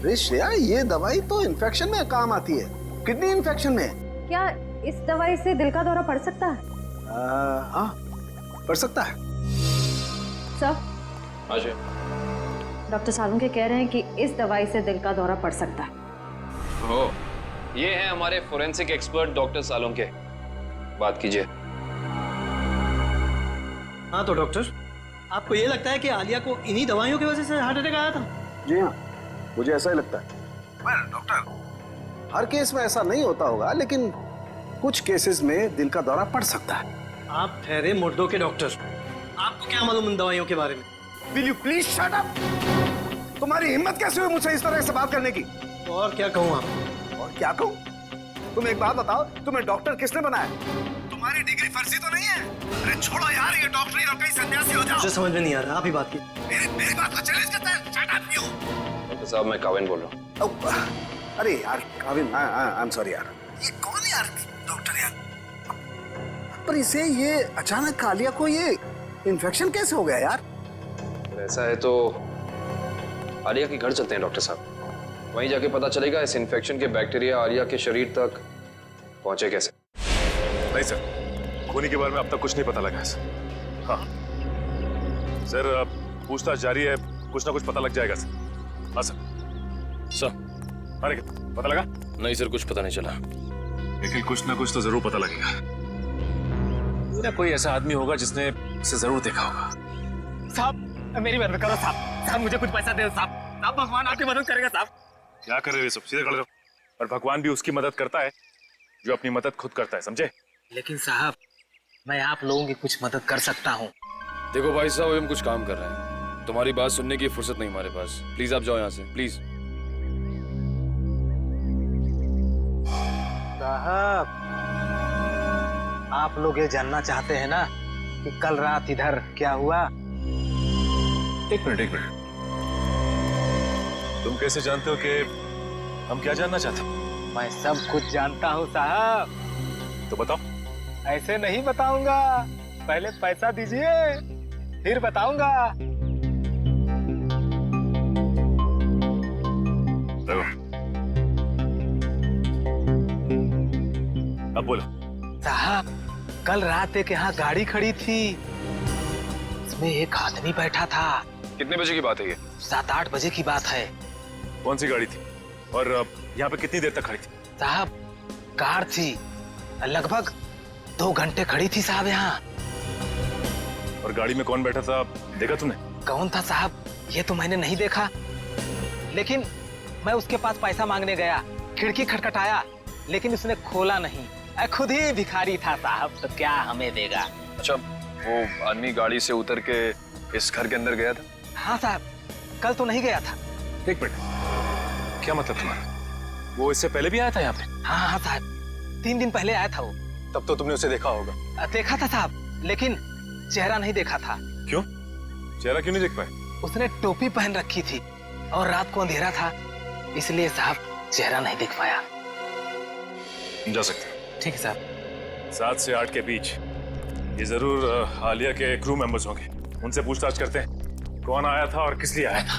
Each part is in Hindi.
अरे श्रेया, ये दवाई तो इन्फेक्शन में काम आती है, किडनी इन्फेक्शन में। क्या इस दवाई से दिल का दौरा पड़ सकता है? हाँ, पड़ सकता है। सर, हाँ जी। डॉक्टर सालुंके कह रहे हैं कि इस दवाई से दिल का दौरा पड़ सकता है। ओ, ये हैं हमारे फोरेंसिक एक्सपर्ट डॉक्टर सालुंके, बात कीजिए। हाँ तो डॉक्टर, आपको ये लगता है कि आलिया को इन्हीं दवाइयों की वजह से हार्ट अटैक आया था? जी हाँ, मुझे ऐसा ही लगता है। डॉक्टर, हर केस में ऐसा नहीं होता होगा, लेकिन कुछ केसेस में दिल का दौरा पड़ सकता है। आप ठहरे मुर्दों के डॉक्टर, आपको क्या मालूम इन दवाइयों के बारे में? Will you please shut up? तुम्हारी हिम्मत कैसे हुई मुझसे इस तरह से बात करने की? और क्या कहूँ आप? और क्या कहूँ? तुम एक बात बताओ, तुम्हें डॉक्टर किसने बनाया? तुम्हारी डिग्री फर्जी तो नहीं है? अरे छोड़ो यार ये डॉक्टरी और कहीं सन्यासी हो जाओ। मुझे समझ में नहीं आ रहा, आप ही बात की। मेरी बात को चैलेंज करता है? Shut up you! डॉक्टर साहब, मैं काविन बोल रहा हूँ। अरे यार काविन, आई एम सॉरी यार। ये कौन है यार डॉक्टर यार? पर इसे ये अचानक आलिया को ये इन्फेक्शन कैसे हो गया यार? ऐसा है तो आलिया के घर चलते हैं डॉक्टर साहब, वहीं जाके पता चलेगा इस इन्फेक्शन के बैक्टीरिया आलिया के शरीर तक पहुंचे कैसे। नहीं सर, खूनी के बारे में अब तक कुछ नहीं पता लगा सर। हाँ सर, अब पूछताछ जारी है, कुछ ना कुछ पता लग जाएगा सर। हाँ सर। अरे पता लगा? नहीं सर, कुछ पता नहीं चला, लेकिन कुछ ना कुछ तो जरूर पता लगेगा। ना कोई ऐसा आदमी होगा जिसने इसे जरूर देखा होगा। साहब मेरी मदद करो साहब, साहब मुझे कुछ पैसा दे साहब, साहब भगवान आपकी मदद करेगा साहब। क्या कर रहे हो सब? सीधे खड़े रहो। और भगवान भी उसकी मदद करता है जो अपनी मदद खुद करता है, समझे? लेकिन साहब मैं आप लोगों की कुछ मदद कर सकता हूँ। देखो भाई साहब, हम कुछ काम कर रहे हैं, तुम्हारी बात सुनने की फुर्सत नहीं हमारे पास। प्लीज आप जाओ यहाँ से, प्लीज। साहब आप लोग ये जानना चाहते हैं ना कि कल रात इधर क्या हुआ? एक मिनट। तुम कैसे जानते हो कि हम क्या जानना चाहते हैं? मैं सब कुछ जानता हूँ साहब। तो बताओ। ऐसे नहीं बताऊंगा, पहले पैसा दीजिए फिर बताऊंगा। अब बोलो। साहब कल रात एक यहाँ गाड़ी खड़ी थी, इसमें एक आदमी बैठा था। कितने बजे की बात है ये? 7-8 बजे की बात है। कौन सी गाड़ी थी और यहाँ पे कितनी देर तक खड़ी थी? साहब कार थी, लगभग 2 घंटे खड़ी थी साहब यहाँ। और गाड़ी में कौन बैठा था देखा तूने? कौन था साहब ये तो मैंने नहीं देखा, लेकिन मैं उसके पास पैसा मांगने गया, खिड़की खटखटाया लेकिन उसने खोला नहीं। खुद ही भिखारी था साहब, तो क्या हमें देगा। अच्छा, वो आदमी गाड़ी से उतर के इस घर के अंदर गया था? हाँ साहब, कल तो नहीं गया था। एक मिनट, क्या मतलब तुम्हारा? वो इससे पहले भी आया था यहाँ पे? हाँ साहब, 3 दिन पहले आया था वो। तब तो तुमने उसे देखा होगा। देखा था साहब, लेकिन चेहरा नहीं देखा था। क्यों? चेहरा क्यों नहीं देख पाए? उसने टोपी पहन रखी थी और रात को अंधेरा था, इसलिए साहब चेहरा नहीं देख पाया। जा सकते हैं। ठीक है साहब। 7 से 8 के बीच ये जरूर आलिया के क्रू मेंबर्स होंगे। उनसे पूछताछ करते हैं कौन आया था और किस लिए आया था।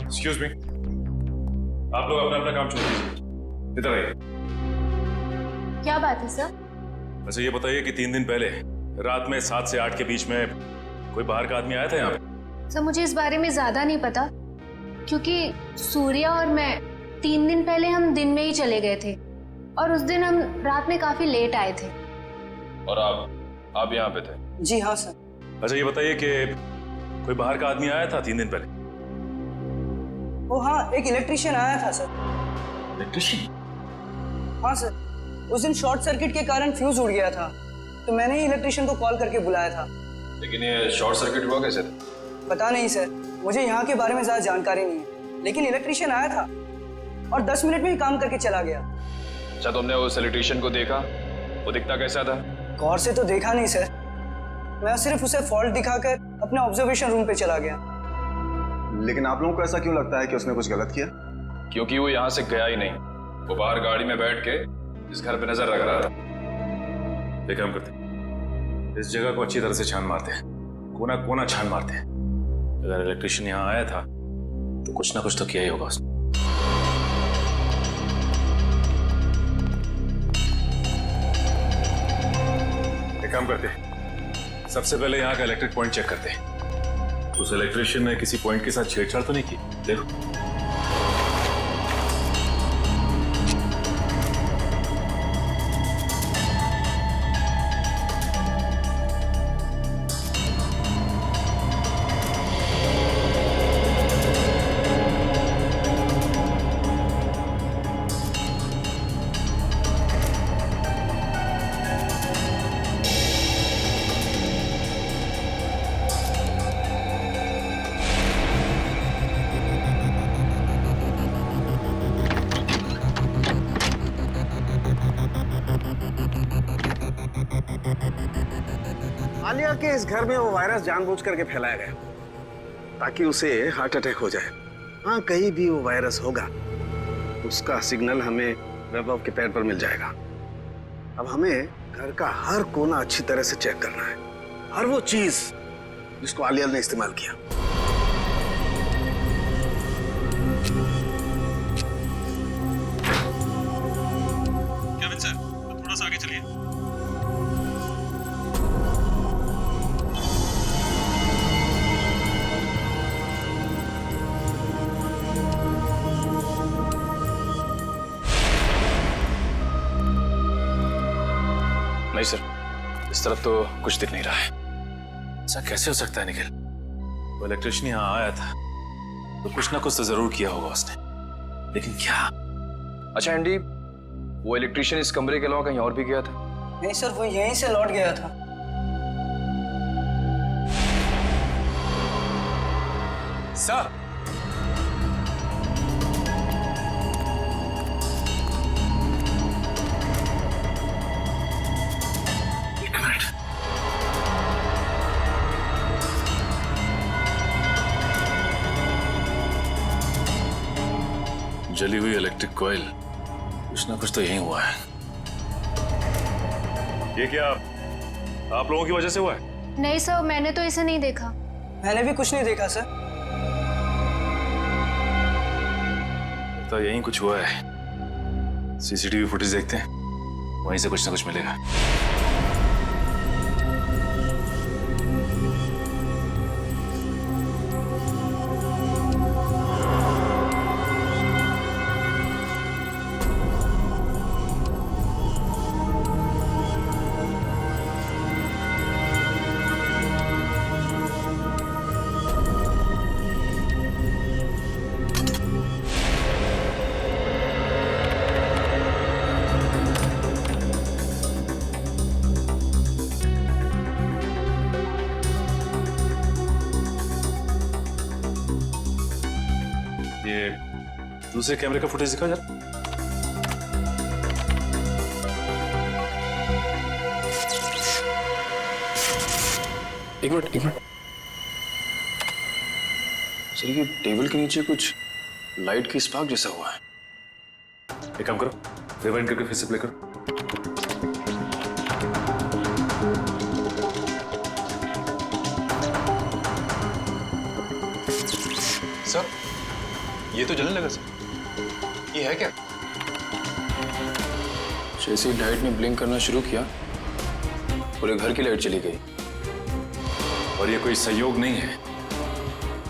एक्सक्यूज मी, आप लोग अपना अपना काम छोड़ दीजिए, इधर आइए। क्या बात है सर? अच्छा ये बताइए कि 3 दिन पहले रात में 7 से 8 के बीच में कोई बाहर का आदमी आया था यहाँ पे? सर मुझे इस बारे में ज्यादा नहीं पता, क्योंकि सूर्या और मैं 3 दिन पहले हम दिन में ही चले गए थे और उस दिन हम रात में काफी लेट आए थे। और आप यहाँ पे थे? जी हाँ सर। अच्छा ये बताइए कि कोई बाहर का आदमी आया था 3 दिन पहले? ओ हाँ, एक इलेक्ट्रिशियन आया था सर। इलेक्ट्रिशियन? हाँ सर, उस दिन शॉर्ट सर्किट के कारण फ्यूज उड़ गया था, तो मैंने ही इलेक्ट्रिशियन को कॉल करके बुलाया था। लेकिन ये शॉर्ट सर्किट हुआ कैसे था? पता नहीं सर, मुझे यहाँ के बारे में ज्यादा जानकारी नहीं है, लेकिन इलेक्ट्रिशियन आया था और 10 मिनट में ही काम करके चला गया। अच्छा, तुमने उस इलेक्ट्रिशियन को देखा? वो दिखता कैसा था? गौर से तो देखा नहीं सर, मैं सिर्फ उसे फॉल्ट दिखाकर अपने ऑब्जर्वेशन रूम पे चला गया। लेकिन आप लोगों को ऐसा क्यों लगता है कि उसने कुछ गलत किया? क्योंकि वो यहाँ से गया ही नहीं, वो बाहर गाड़ी में बैठ के इस घर पे नजर रख रहा था। एक काम करते हैं, इस जगह को अच्छी तरह से छान मारते हैं, कोना कोना छान मारते हैं। अगर इलेक्ट्रिशियन यहाँ आया था तो कुछ ना कुछ तो किया ही होगा उसने। एक काम करते, सबसे पहले यहाँ का इलेक्ट्रिक पॉइंट चेक करते हैं। उस इलेक्ट्रिशियन ने किसी पॉइंट के साथ छेड़छाड़ तो नहीं की? देखो। आलिया के इस घर में वो वायरस जानबूझ करके फैलाया गया ताकि उसे हार्ट अटैक हो जाए। हाँ, कहीं भी वो वायरस होगा उसका सिग्नल हमें वैभव के पैर पर मिल जाएगा। अब हमें घर का हर कोना अच्छी तरह से चेक करना है, हर वो चीज जिसको आलिया ने इस्तेमाल किया। केविन सर, थोड़ा सा आगे चलिए। नहीं सर, इस तरफ तो कुछ दिख नहीं रहा है। ऐसा कैसे हो सकता है निखिल? वो इलेक्ट्रिशियन यहाँ आया था तो कुछ ना कुछ तो जरूर किया होगा उसने, लेकिन क्या? अच्छा एंडी, वो इलेक्ट्रिशियन इस कमरे के अलावा कहीं और भी गया था? नहीं सर, वो यहीं से लौट गया था। सर, एक मिनट। जली हुई इलेक्ट्रिक कॉइल, कुछ ना कुछ तो यही हुआ है। ये क्या आप लोगों की वजह से हुआ है? नहीं सर, मैंने तो इसे नहीं देखा। मैंने भी कुछ नहीं देखा सर। तो यही कुछ हुआ है। सीसीटीवी फुटेज देखते हैं, वहीं से कुछ ना कुछ मिलेगा। ये दूसरे कैमरे का फुटेज दिखा जरा। एक मिनट सर, ये टेबल के नीचे कुछ लाइट की स्पार्क जैसा हुआ है। एक काम करो, रिवाइंड करके फिर से प्ले करो। सर, ये तो जलने लगा सर। ये है क्या? जैसे ही लाइट ने ब्लिंक करना शुरू किया, पूरे घर की लाइट चली गई। और ये कोई संयोग नहीं है,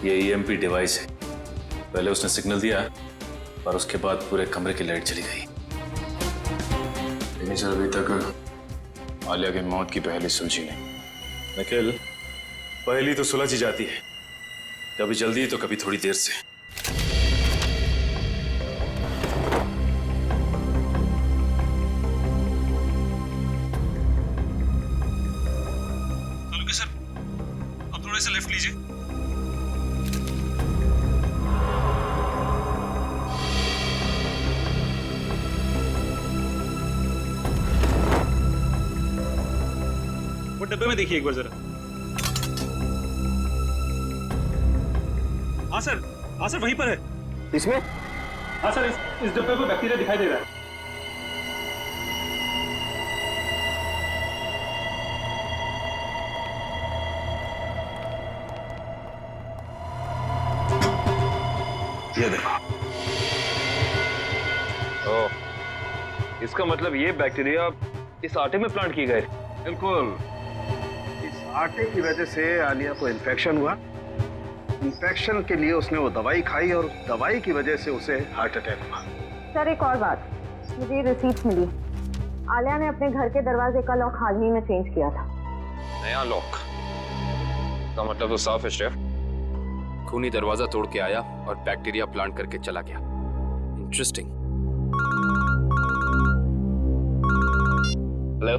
ये ईएमपी डिवाइस है। पहले उसने सिग्नल दिया और उसके बाद पूरे कमरे की लाइट चली गई। लेकिन सर, अभी तक आलिया की मौत की पहली सुलझी नहीं। निखिल, पहली तो सुलझ ही जाती है, कभी जल्दी तो कभी थोड़ी देर से। सर, अब थोड़ा सा लेफ्ट लीजिए। वो डब्बे में देखिए एक बार जरा। हाँ सर वहीं पर है। इसमें? हाँ सर, इस डब्बे में बैक्टीरिया दिखाई दे रहा है। ओह, इसका मतलब ये बैक्टीरिया इस आटे में प्लांट किए गए। बिल्कुल, इस आटे की वजह से आलिया को इन्फेक्शन हुआ। इन्फेक्शन के लिए उसने वो दवाई खाई और दवाई की वजह से उसे हार्ट अटैक हुआ। सर एक और बात, मुझे रिसीट्स मिली। आलिया ने अपने घर के दरवाजे का लॉक हाल ही में चेंज किया था। नया लॉक का मतलब तो साफ है शेफ। खूनी दरवाजा तोड़ के आया और बैक्टीरिया प्लांट करके चला गया। इंटरेस्टिंग। Hello,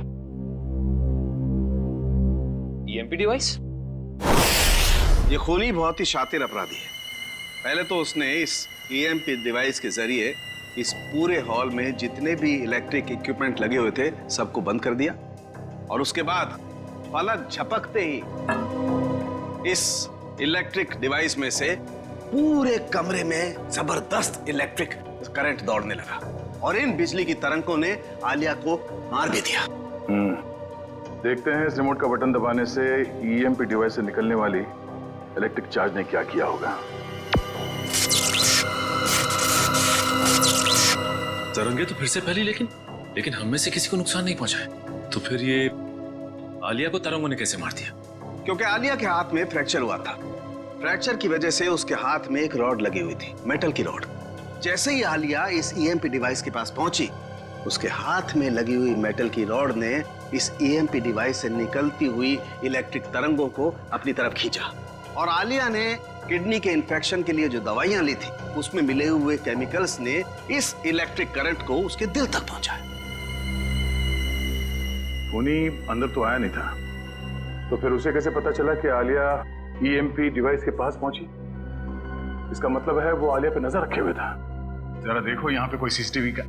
EMP device? ये खूनी बहुत ही शातिर अपराधी है। पहले तो उसने इस ईएमपी डिवाइस के जरिए इस पूरे हॉल में जितने भी इलेक्ट्रिक इक्विपमेंट लगे हुए थे सबको बंद कर दिया, और उसके बाद पलक झपकते ही इस इलेक्ट्रिक डिवाइस में से पूरे कमरे में जबरदस्त इलेक्ट्रिक करंट दौड़ने लगा, और इन बिजली की तरंगों ने आलिया को मार भी दिया। देखते हैं इस रिमोट का बटन दबाने से ईएमपी डिवाइस से निकलने वाली इलेक्ट्रिक चार्ज ने क्या किया होगा। तरंगे तो फिर से फैली, लेकिन हम में से किसी को नुकसान नहीं पहुंचा है। तो फिर ये आलिया को तरंगों ने कैसे मार दिया? क्योंकि आलिया के हाथ में फ्रैक्चर हुआ था। फ्रैक्चर की वजह से उसके हाथ में एक रॉड लगी हुई थी, मेटल की रॉड। जैसे ही आलिया इस ईएमपी डिवाइस के पास पहुंची, उसके हाथ में लगी हुई मेटल की रॉड ने इस ईएमपी डिवाइस से निकलती हुई इलेक्ट्रिक तरंगों को अपनी तरफ खींचा, और आलिया ने किडनी के इन्फेक्शन के लिए जो दवाइयां ली थी उसमें मिले हुए केमिकल्स ने इस इलेक्ट्रिक करंट को उसके दिल तक पहुंचाया। खूनी अंदर तो आया नहीं था, तो फिर उसे कैसे पता चला कि आलिया ईएमपी डिवाइस के पास पहुंची? इसका मतलब है वो आलिया पे नजर रखे हुए था। जरा देखो यहाँ पे कोई सीसीटीवी का।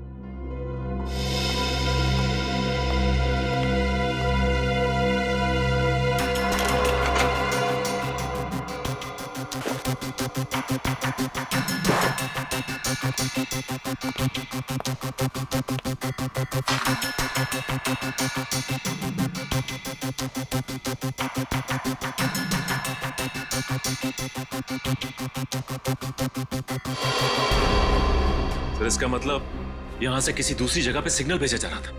सर इसका मतलब यहां से किसी दूसरी जगह पे सिग्नल भेजा जा रहा था,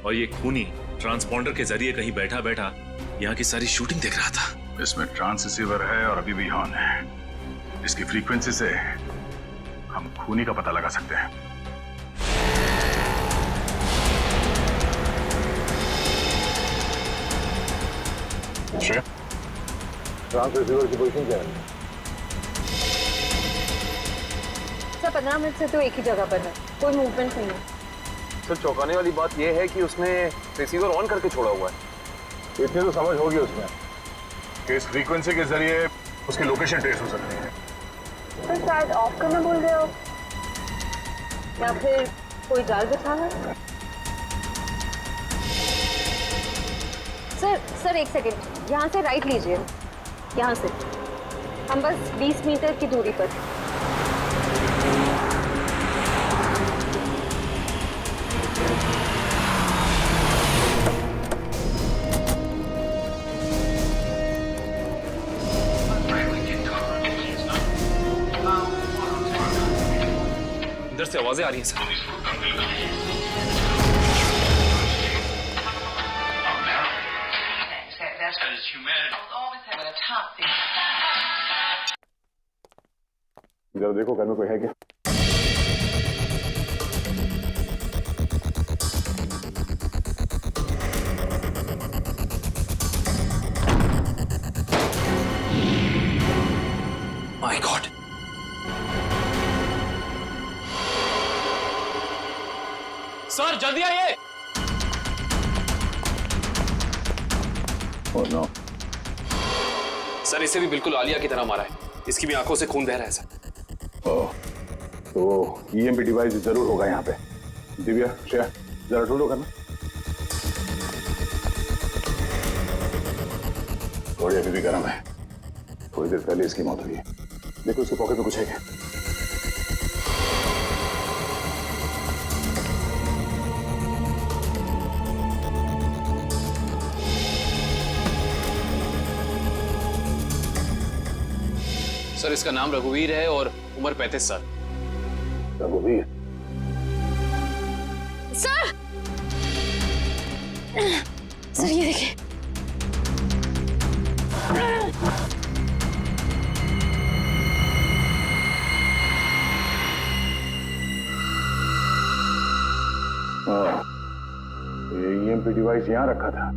और ये खूनी ट्रांसपॉन्डर के जरिए कहीं बैठा बैठा यहाँ की सारी शूटिंग देख रहा था। इसमें ट्रांस रिसीवर है और अभी भी ऑन है। इसकी फ्रीक्वेंसी से हम खूनी का पता लगा सकते हैं। ट्रांस रिसीवर की पोजीशन क्या है? सर 15 मिनट से तो एक ही जगह पर है, कोई मूवमेंट नहीं है। सर चौंकाने वाली बात यह है कि उसने रिसीवर ऑन करके छोड़ा हुआ है। इतनी तो समझ होगी उसमें कि इस फ्रीक्वेंसी के जरिए उसकी लोकेशन ट्रेस हो सकती है। सर शायद ऑफ करना बोल रहे हो, या फिर कोई जाल बिछाना। सर एक सेकेंड, यहाँ से राइट लीजिए, यहाँ से। हम बस 20 मीटर की दूरी पर। इधर से आवाजें आ रही हैं सर। जरा देखो घर में कोई है क्या? माय गॉड, सर जल्दी आइए। Oh, no. सर इसे भी बिल्कुल आलिया की तरह मारा है, इसकी भी आंखों से खून बह रहा है सर। तो ईएमपी डिवाइस जरूर होगा यहाँ पे। दिव्या, श्रेया, जरा ढूंढो करना। थोड़ी अभी भी गर्म है, थोड़ी देर पहले इसकी मौत हुई है। देखो उसके पॉकेट में कुछ है क्या? सर इसका नाम रघुवीर है और उम्र 35 साल। रघुवीर? सर सर ये देखिए। ये ईएमपी डिवाइस यहाँ रखा था।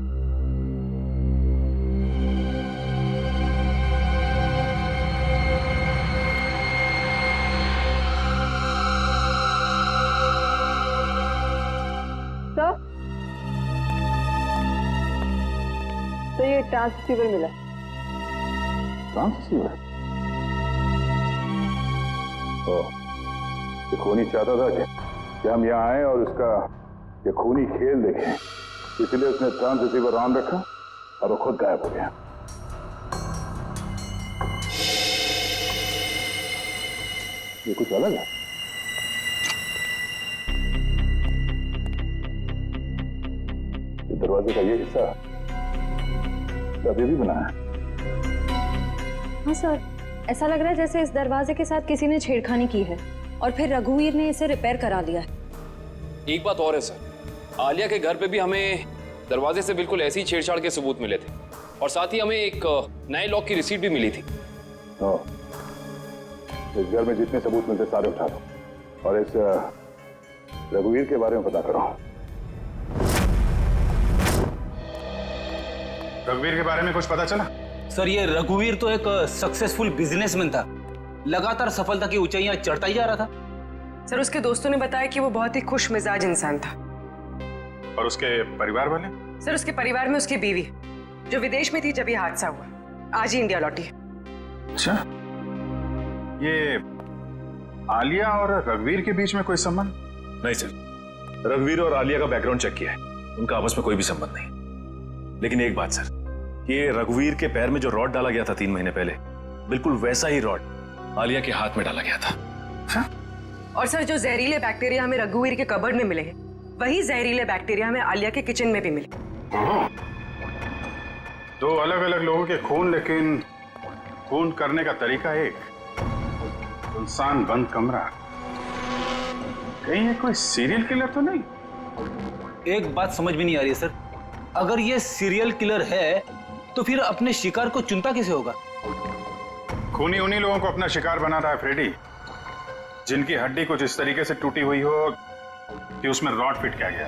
तो ये ट्रांससीवर मिला। ट्रांससीवर? ये खूनी चाहता था कि हम यहाँ आए और उसका ये खूनी खेल देखें, इसलिए उसने ट्रांससीवर ऑन रखा और वो खुद गायब हो गया। ये कुछ अलग है। ये दरवाजे का ये हिस्सा अभी भी बना है। हाँ सर, ऐसा लग रहा है जैसे इस दरवाजे के साथ किसी ने छेड़खानी की है और फिर रघुवीर ने इसे रिपेयर करा दिया है। एक बात और है सर, आलिया के घर पे भी हमें दरवाजे से बिल्कुल ऐसी छेड़छाड़ के सबूत मिले थे और साथ ही हमें एक नए लॉक की रिसीट भी मिली थी। इस घर में जितने सबूत मिलते सारे उठा दो और इस रघुवीर के बारे में पता करो। रघुवीर के बारे में कुछ पता चला? सर ये रघुवीर तो एक सक्सेसफुल बिजनेसमैन था, लगातार सफलता की ऊंचाइयां चढ़ता ही जा रहा था। सर उसके दोस्तों ने बताया कि वो बहुत ही खुश मिजाज इंसान था। और उसके परिवार वाले? सर उसके परिवार में उसकी बीवी जो विदेश में थी जब ये हादसा हुआ, आज ही इंडिया लौटी है। अच्छा, ये आलिया और रघुवीर के बीच में कोई संबंध? नहीं सर, रघुवीर और आलिया का बैकग्राउंड चेक किया है, उनका आपस में कोई भी संबंध नहीं। लेकिन एक बात सर, ये रघुवीर के पैर में जो रॉड डाला गया था 3 महीने पहले, बिल्कुल वैसा ही रॉड आलिया के हाथ में डाला गया था। और सर जो जहरीले बैक्टीरिया हमें रघुवीर के कबर्ड में मिले हैं, वही जहरीले बैक्टीरिया हमें आलिया के किचन में भी मिले। 2 अलग अलग लोगों के खून, लेकिन खून करने का तरीका एक। सुनसान बंद कमरा, कहीं ये कोई सीरियल किलर तो नहीं? एक बात समझ में नहीं आ रही है सर, अगर ये सीरियल किलर है तो फिर अपने शिकार को चुनता कैसे होगा? खूनी उन्हीं लोगों को अपना शिकार बना रहा है फ्रेडी, जिनकी हड्डी कुछ इस तरीके से टूटी हुई हो कि उसमें रॉड फिट किया गया,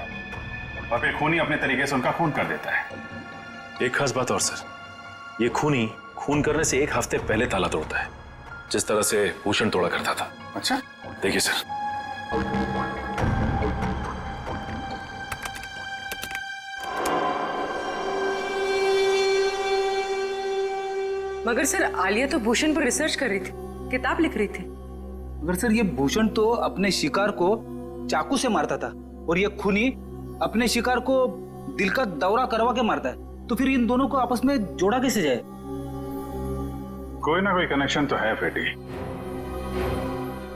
और फिर खूनी अपने तरीके से उनका खून कर देता है। एक खास बात और सर, ये खूनी खून करने से 1 हफ्ते पहले ताला तोड़ता है, जिस तरह से भूषण तोड़ा करता था। अच्छा, देखिए सर, मगर सर आलिया तो भूषण पर रिसर्च कर रही थी, किताब लिख रही थी। मगर सर ये भूषण तो अपने शिकार को चाकू से मारता था और ये खूनी अपने शिकार को दिल का दौरा करवा के मारता है, तो फिर इन दोनों को आपस में जोड़ा कैसे जाए? कोई ना कोई कनेक्शन तो है फ्रेडी,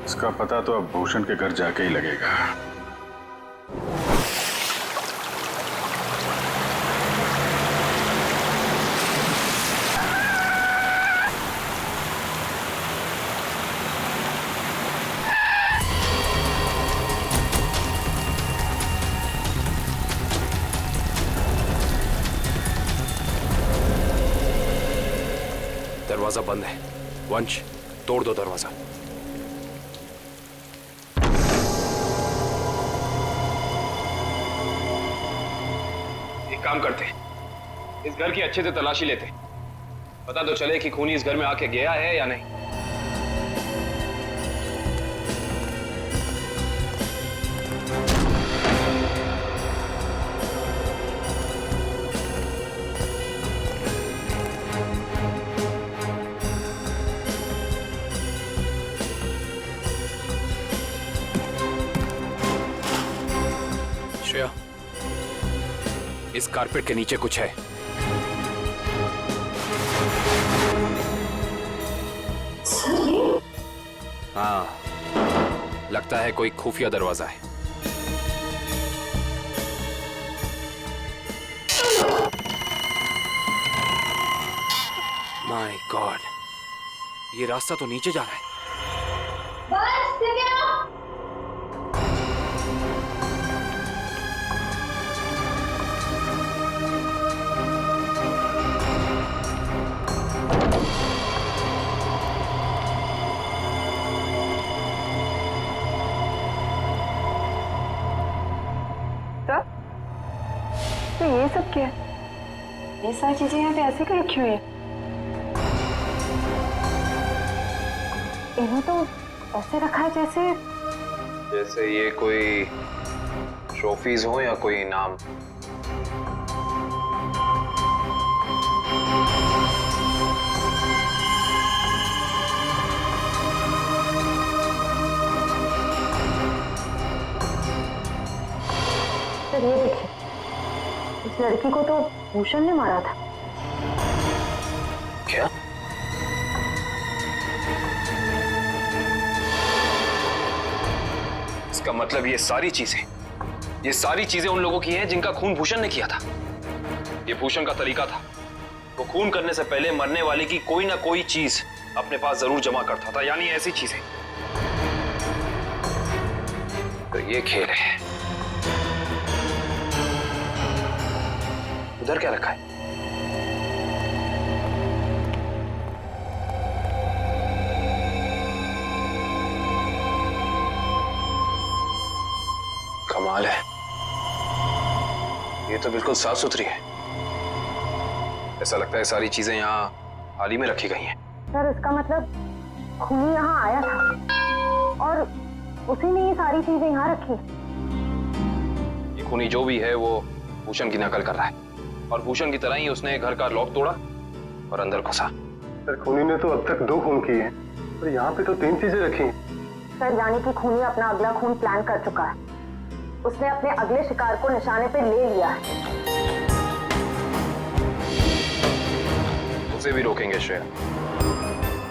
इसका पता तो अब भूषण के घर जाके ही लगेगा। दरवाजा बंद है, वंश तोड़ दो दरवाजा। एक काम करते, इस घर की अच्छे से तलाशी लेते, पता तो चले कि खूनी इस घर में आके गया है या नहीं। श्रेया, इस कारपेट के नीचे कुछ है। हाँ, लगता है कोई खुफिया दरवाजा है। माय गॉड, ये रास्ता तो नीचे जा रहा है। तो ये सब क्या है? ये सारी चीजें यहाँ पे ऐसे क्यों रखी हुई है? इन्हें तो ऐसे रखा है जैसे ये कोई ट्रॉफीज हो या कोई इनाम। सर ये देखिए, इस लड़की को तो भूषण ने मारा था। क्या? इसका मतलब ये सारी चीजें उन लोगों की हैं जिनका खून भूषण ने किया था। ये भूषण का तरीका था, वो खून करने से पहले मरने वाले की कोई ना कोई चीज अपने पास जरूर जमा करता था, यानी ऐसी चीजें। तो ये खेल है। उधर क्या रखा है? कमाल है, ये तो बिल्कुल साफ सुथरी है। ऐसा लगता है सारी चीजें यहाँ हाल ही में रखी गई हैं। सर इसका मतलब खूनी यहाँ आया था और उसी ने ये सारी चीजें यहाँ रखी। ये खूनी जो भी है वो भूषण की नकल कर रहा है, और भूषण की तरह ही उसने घर का लॉक तोड़ा और अंदर घुसा। सर खूनी ने तो अब तक 2 खून किए हैं और यहाँ पे तो 3 चीजें रखी हैं। सर यानी कि खूनी अपना अगला खून प्लान कर चुका है। उसने अपने अगले शिकार को निशाने पे ले लिया है। उसे भी रोकेंगे श्रेया,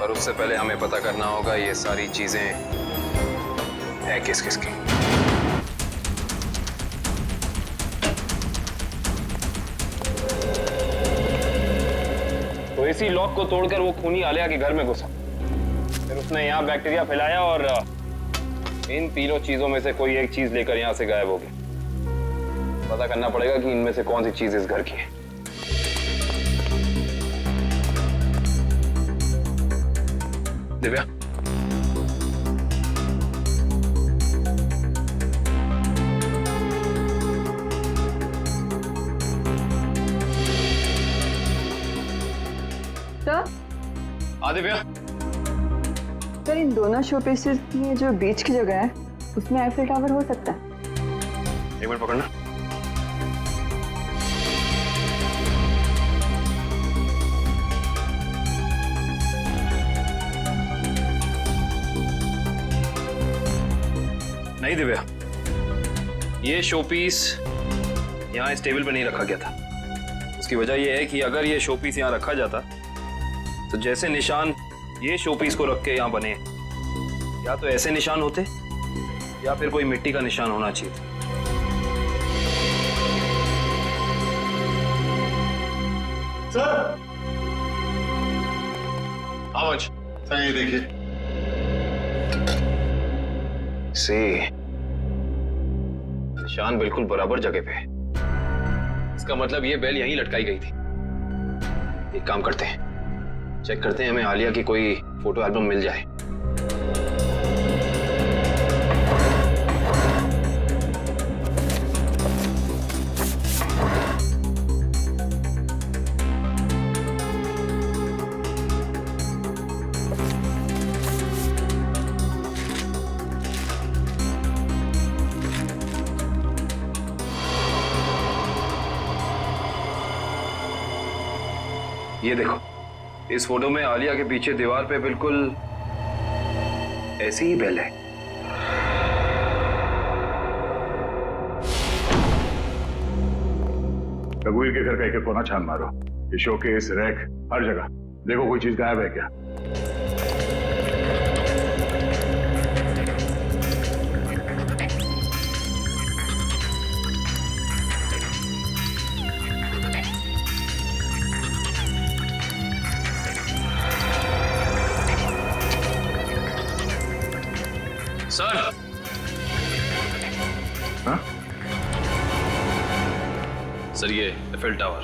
पर उससे पहले हमें पता करना होगा ये सारी चीजें है किस किस की। तो इसी लॉक को तोड़कर वो खूनी आलिया के घर में घुसा, फिर उसने यहाँ बैक्टीरिया फैलाया और इन तीनों चीजों में से कोई एक चीज लेकर यहाँ से गायब हो गया। पता करना पड़ेगा कि इनमें से कौन सी चीज इस घर की है। दिव्या, दिव्या, सर इन दोनों शो पीसेस में जो बीच की जगह है उसमें आईफिल टावर हो सकता है। एक मिनट पकड़ना। नहीं दिव्या, ये शो पीस यहाँ इस टेबल पे नहीं रखा गया था। उसकी वजह यह है कि अगर ये शो पीस यहाँ रखा जाता तो जैसे निशान ये शो पीस को रख के यहाँ बने, या तो ऐसे निशान होते या फिर कोई मिट्टी का निशान होना चाहिए। सर आवाज सर ये देखिए, निशान बिल्कुल बराबर जगह पे है। इसका मतलब ये बेल यहीं लटकाई गई थी। एक काम करते हैं, चेक करते हैं हमें आलिया की कोई फोटो एल्बम मिल जाए। ये देखो, इस फोटो में आलिया के पीछे दीवार पे बिल्कुल ऐसी ही बेल है। रघुवीर के घर का एक कोना छान मारो, ये शोकेस, रैक, हर जगह देखो कोई चीज गायब है क्या। सर, हाँ? सर ये एफिल टावर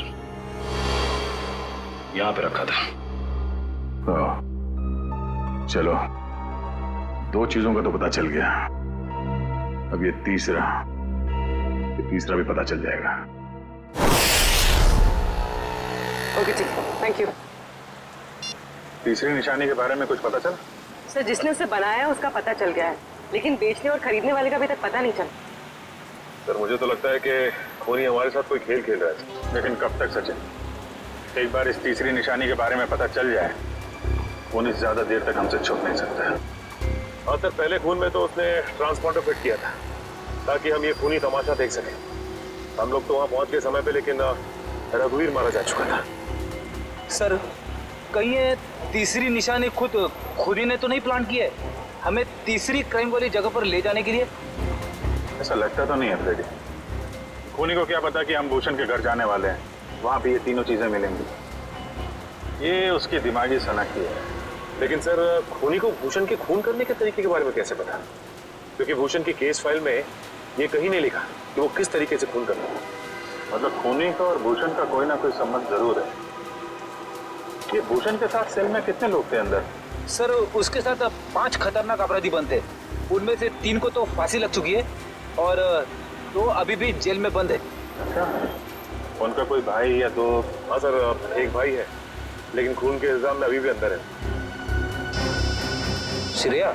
यहां पे रखा था। चलो, 2 चीजों का तो पता चल गया, अब ये तीसरा भी पता चल जाएगा। ओके ठीक, थैंक यू। तीसरी निशानी के बारे में कुछ पता चला? सर जिसने उसे बनाया है उसका पता चल गया है, लेकिन बेचने और खरीदने वाले का अभी तक पता नहीं चला। सर मुझे तो लगता है कि खूनी हमारे साथ कोई खेल खेल रहा है। लेकिन कब तक सचिन? एक बार इस तीसरी निशानी के बारे में पता चल जाए, खूनी ज्यादा देर तक हमसे छुप नहीं सकता। हाँ सर, पहले खून में तो उसने ट्रांसपॉन्डर फिट किया था ताकि हम ये खूनी तमाशा देख सकें। हम लोग तो वहाँ पहुँच गए समय पे, लेकिन रघुवीर मारा जा चुका था। सर कहीं ये तीसरी निशानी खुद ही ने तो नहीं प्लान की है हमें तीसरी क्राइम वाली जगह पर ले जाने के लिए? ऐसा लगता तो नहीं है फ्रेडी। खूनी को क्या पता कि हम भूषण के घर जाने वाले हैं, वहां पे ये तीनों चीजें मिलेंगी। ये उसकी दिमागी सनकी है। लेकिन सर खूनी को भूषण के खून करने के तरीके के बारे में कैसे पता? क्योंकि भूषण की केस फाइल में ये कहीं नहीं लिखा कि वो किस तरीके से खून करता है। मतलब खूनी का और भूषण का कोई ना कोई संबंध जरूर है। ये भूषण के साथ सेल में कितने लोग थे अंदर? सर उसके साथ 5 खतरनाक अपराधी बनते, उनमें से 3 को तो फांसी लग चुकी है और 2 अभी भी जेल में बंद है। अच्छा, उनका कोई भाई या दो? हाँ सर, एक भाई है लेकिन खून के इल्जाम में अभी भी अंदर है। श्रेया?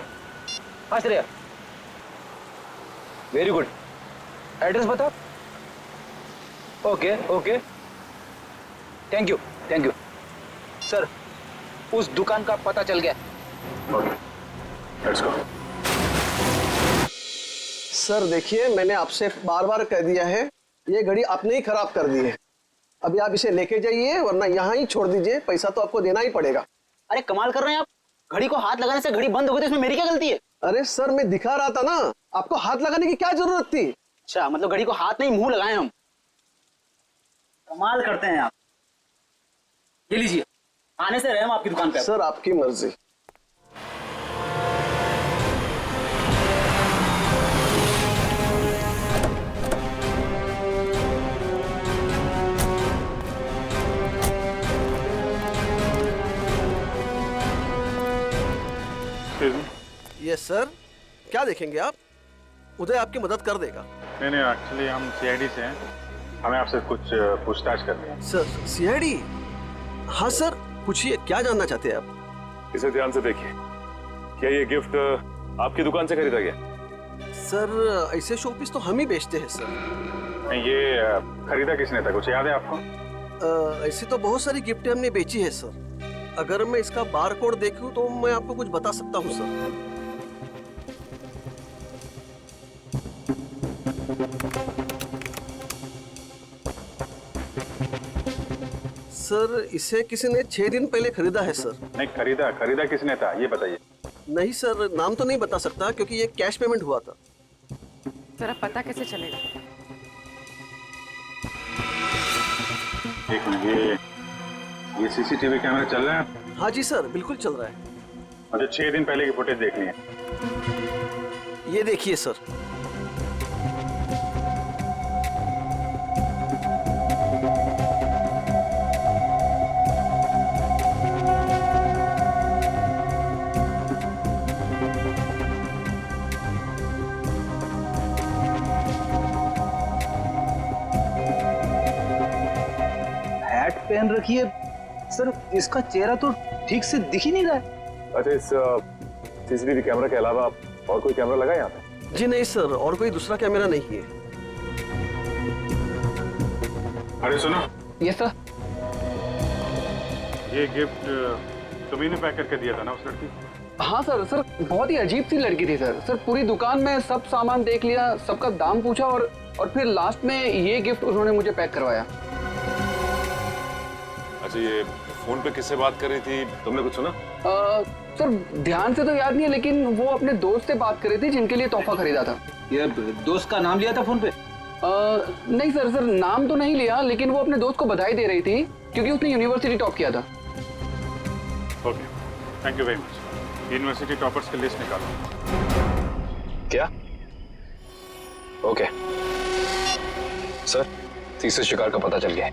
हाँ श्रेया, वेरी गुड। एड्रेस बता। Okay okay, thank you thank you. Sir उस दुकान का पता चल गया। Okay, let's go. सर देखिए, मैंने आपसे बार बार कह दिया है, ये घड़ी आपने ही खराब कर दी है। अभी आप इसे लेके जाइए वरना यहाँ ही छोड़ दीजिए, पैसा तो आपको देना ही पड़ेगा। अरे कमाल कर रहे हैं आप, घड़ी को हाथ लगाने से घड़ी बंद हो गई तो इसमें मेरी क्या गलती है? अरे सर मैं दिखा रहा था ना, आपको हाथ लगाने की क्या जरूरत थी? अच्छा, मतलब घड़ी को हाथ नहीं मुंह लगाए हम। कमाल करते हैं आप। ये लीजिए, आने से रहे हम आपकी दुकान पे। सर आपकी मर्जी। यस सर, क्या देखेंगे आप? उदय आपकी मदद कर देगा। नहीं, एक्चुअली हम सीआईडी से हैं, हमें आपसे कुछ पूछताछ करनी है। Sir CID? हाँ सर, पूछिए, क्या जानना चाहते हैं आप? इसे ध्यान से देखिए। क्या ये गिफ्ट आपकी दुकान से खरीदा गया? सर ऐसे शोपीस तो हम ही बेचते हैं सर। नहीं, ये खरीदा किसने था, कुछ याद है आपको? ऐसी तो बहुत सारी गिफ्टें हमने बेची है सर। अगर मैं इसका बार कोड देखूं तो मैं आपको कुछ बता सकता हूं सर। सर इसे किसी ने 6 दिन पहले खरीदा है सर। नहीं, खरीदा किसने था ये बताइए। नहीं सर, नाम तो नहीं बता सकता क्योंकि ये कैश पेमेंट हुआ था। जरा पता कैसे चलेगा? एक मिनट, ये सीसीटीवी कैमरा चल रहा है? हाँ जी सर, बिल्कुल चल रहा है। मुझे 6 दिन पहले की फुटेज देखनी है। ये देखिए सर। हैट पहन रखी है सर, इसका चेहरा तो ठीक से दिख ही नहीं रहा है। अच्छा, इस सीसीटीवी कैमरा के अलावा और कोई कैमरा लगा है यहाँ पे? जी नहीं सर, और कोई दूसरा कैमरा नहीं है। अरे सुनो, ये सर, ये गिफ्ट तुम्ही ने पैक करके दिया था ना उस लड़की? हाँ सर, बहुत ही अजीब सी लड़की थी सर। पूरी दुकान में सब सामान देख लिया, सबका दाम पूछा और फिर लास्ट में ये गिफ्ट उन्होंने मुझे पैक करवाया। अच्छा, ये फोन पे किससे बात कर रही थी, तुमने कुछ सुना? सर ध्यान से तो याद नहीं है, लेकिन वो अपने दोस्त से बात कर रही थी जिनके लिए तोहफा खरीदा था। ये दोस्त का नाम लिया था फोन पे? नहीं सर, नाम तो नहीं लिया, लेकिन वो अपने दोस्त को बधाई दे रही थी क्योंकि उसने यूनिवर्सिटी टॉप किया था। Okay, thank you very much. University toppers की लिस्ट निकालो। क्या? ओके सर, तीसरे शिकार का पता चल गया है।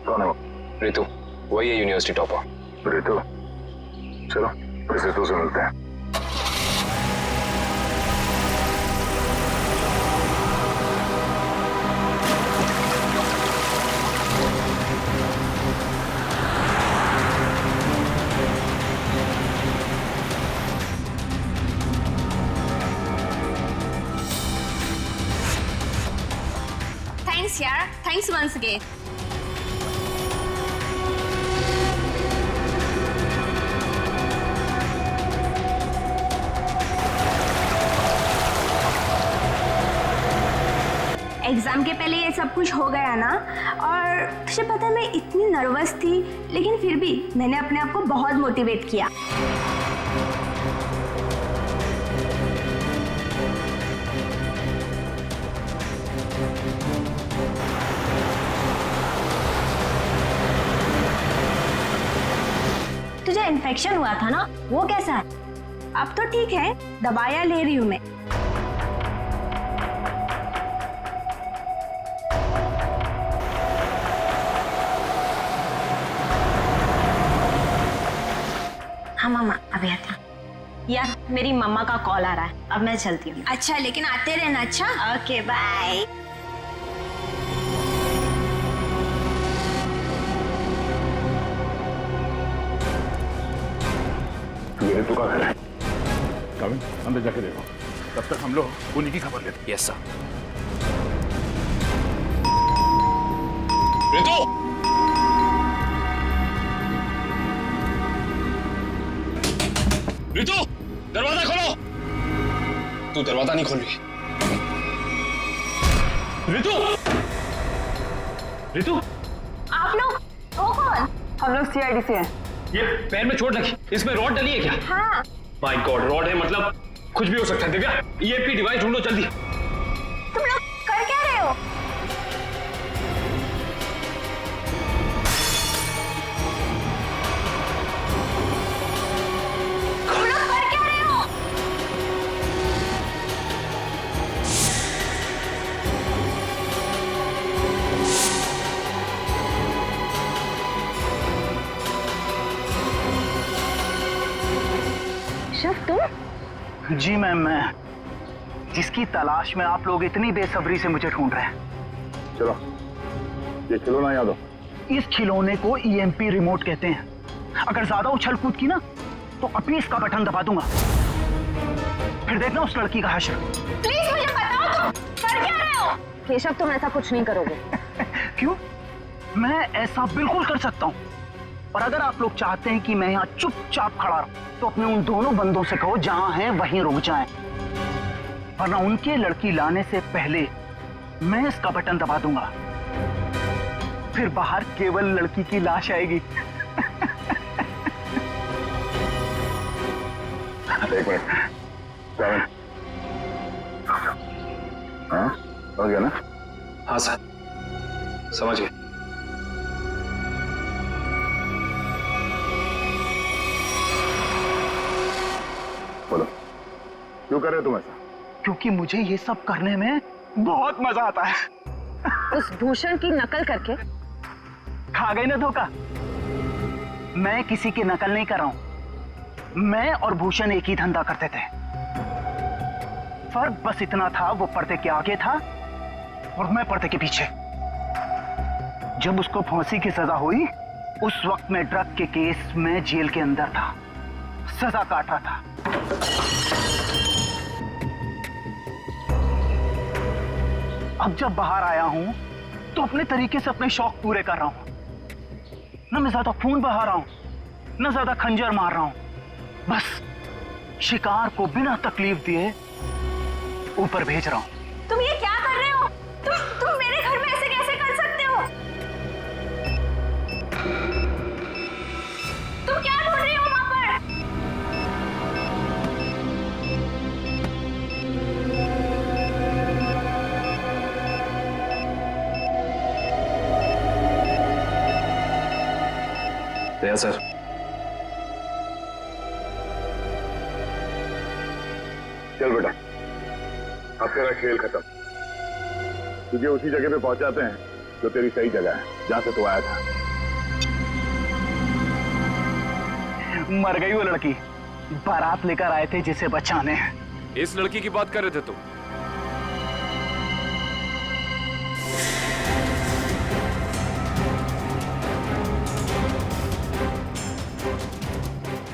कौन है वो? रितु, वही है यूनिवर्सिटी टॉपर। रितु? चलो इस रितु से मिलते हैं। थैंक्स यार, थैंक्स वंस अगेन। एग्जाम के पहले ये सब कुछ हो गया ना, और तुझे पता है मैं इतनी नर्वस थी, लेकिन फिर भी मैंने अपने आप को बहुत मोटिवेट किया। तुझे इन्फेक्शन हुआ था ना, वो कैसा है? अब तो ठीक है, दवाइयाँ ले रही हूँ मैं। हाँ मामा, अभी आता हूँ। यार मेरी मम्मा का कॉल आ रहा है, अब मैं चलती हूँ। अच्छा, लेकिन आते रहना। अच्छा, ओके बाय। ये ऋतु का घर है। कविन, अंदर जाके देखो, तब तक हम लोग उन्हीं की खबर लेते हैं। Yes sir. ऋतु! ऋतु, दरवाजा खोलो। तू दरवाजा नहीं खोल रही। ऋतु! ऋतु! आप लोग वो कौन? हम लोग सीआईडी से हैं। ये पैर में चोट लगी, इसमें रॉड डली है क्या? हाँ। माय गॉड, रॉड है मतलब कुछ भी हो सकता है। दिव्या, ईएमपी डिवाइस ढूंढो जल्दी। तुम लोग कर क्या रहे हो? तुम लोग कर क्या रहे हो? शफ, तुम? जी मैम, मैं जिसकी तलाश में आप लोग इतनी बेसब्री से मुझे ढूंढ रहे हैं। चलो, ये खिलौना याद हो। इस खिलौने को ईएमपी रिमोट कहते हैं। अगर ज्यादा उछल कूद की ना तो अभी इसका बटन दबा दूंगा, फिर देखना उस लड़की का हश्र। प्लीज मुझे बताओ, तुम कर क्या रहे हो? केशव, तुम ऐसा कुछ नहीं करोगे। क्यों? मैं ऐसा बिल्कुल कर सकता हूँ। और अगर आप लोग चाहते हैं कि मैं यहाँ चुपचाप खड़ा रहूं, तो अपने उन दोनों बंदों से कहो जहां हैं वहीं रुक जाएं, वरना उनके लड़की लाने से पहले मैं इसका बटन दबा दूंगा, फिर बाहर केवल लड़की की लाश आएगी। एक मिनट, कविन। हाँ, हो गया ना? हाँ सर, समझ गए। बोलो, क्यों कर रहे हो तुम ऐसा? क्योंकि मुझे ये सब करने में बहुत मजा आता है। उस भूषण की नकल करके खा गई ना धोखा। मैं किसी की नकल नहीं कर रहा हूं। मैं और भूषण एक ही धंधा करते थे। फर्क बस इतना था, वो पर्दे के आगे था और मैं पर्दे के पीछे। जब उसको फांसी की सजा हुई, उस वक्त मैं ड्रग के केस में जेल के अंदर था, सजा काट रहा था। अब जब बाहर आया हूं तो अपने तरीके से अपने शौक पूरे कर रहा हूं। ना मैं ज्यादा खून बहा रहा हूं, ना ज्यादा खंजर मार रहा हूं, बस शिकार को बिना तकलीफ दिए ऊपर भेज रहा हूं। तुम ये क्या कर रहे हो? तुम मेरे घर में ऐसे कैसे कर सकते हो? तुम क्या ढूंढ रही हो वहां पर? दया सर, चल बेटा, अब तेरा खेल खत्म। तुझे उसी जगह पे पहुंचाते हैं जो तेरी सही जगह है, जहां से तू आया था। मर गई वो लड़की, बारात लेकर आए थे जिसे बचाने। इस लड़की की बात कर रहे थे तुम?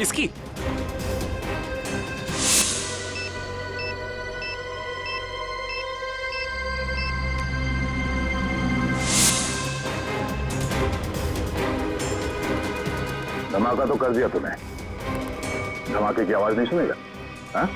इसकी? धमाका तो कर दिया तूने, धमाके की आवाज नहीं सुनेगा? हाँ?